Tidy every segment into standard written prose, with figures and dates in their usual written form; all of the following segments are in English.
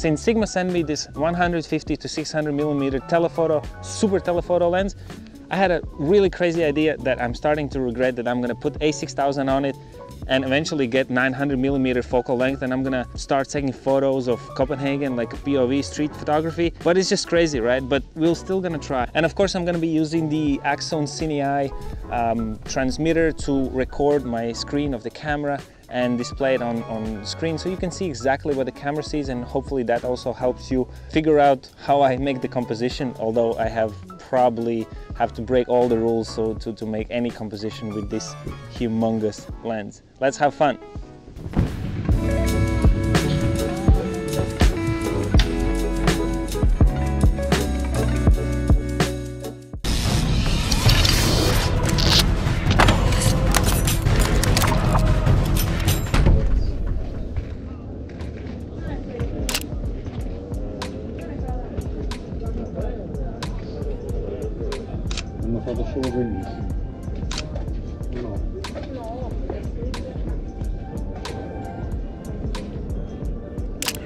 Since Sigma sent me this 150 to 600 millimeter telephoto, super telephoto lens, I had a really crazy idea that I'm starting to regret, that I'm gonna put A6000 on it and eventually get 900 millimeter focal length, and I'm gonna start taking photos of Copenhagen like a POV Street Photography. But it's just crazy, right? But we're still gonna try. And of course I'm gonna be using the Axon Cine transmitter to record my screen of the camera and display it on the screen, so you can see exactly what the camera sees, and hopefully that also helps you figure out how I make the composition, although I probably have to break all the rules so to make any composition with this humongous lens. Let's have fun.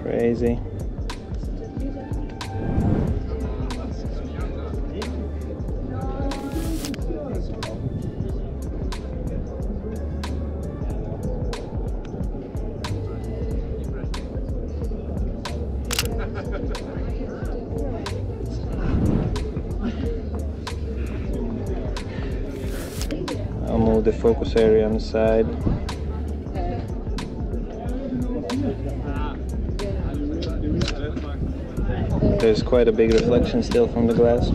Crazy. I'll move the focus area on the side. There's quite a big reflection still from the glass.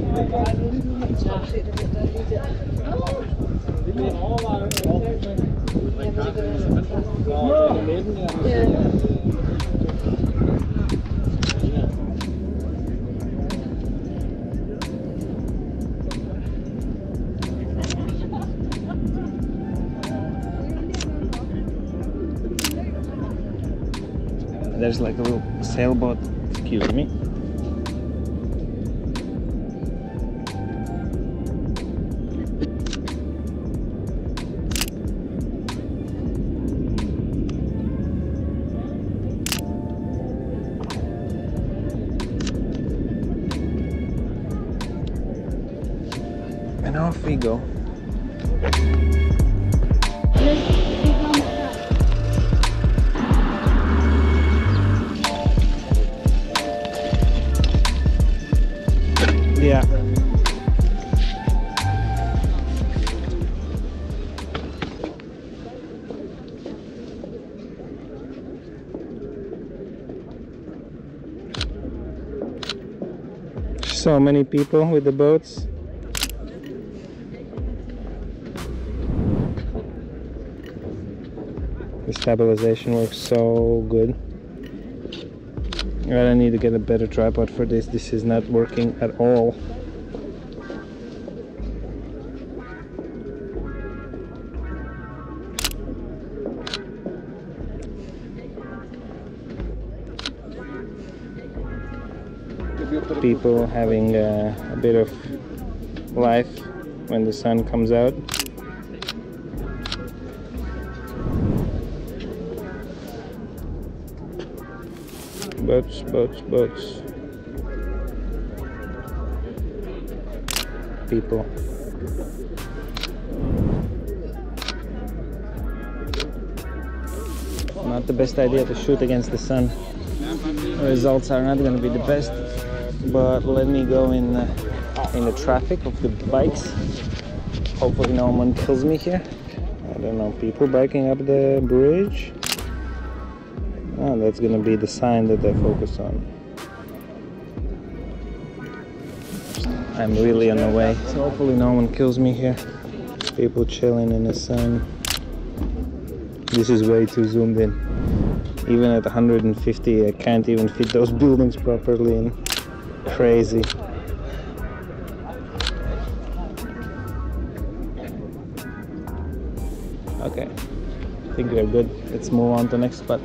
There's like a little sailboat, excuse me. And off we go. Yeah. So many people with the boats. The stabilization works so good. I need to get a better tripod for this. This is not working at all. People having a bit of life when the sun comes out. Boats, boats, boats. People. Not the best idea to shoot against the sun. The results are not going to be the best. But let me go in the traffic of the bikes. Hopefully no one kills me here. I don't know, people biking up the bridge. Oh, that's gonna be the sign that I focus on. I'm really on the way, so hopefully no one kills me here. People chilling in the sun. This is way too zoomed in. Even at 150, I can't even fit those buildings properly in. Crazy. Okay, I think we're good. Let's move on to the next spot.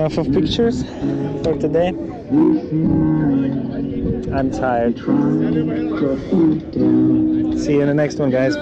enough of pictures for today. I'm tired. See you in the next one, guys.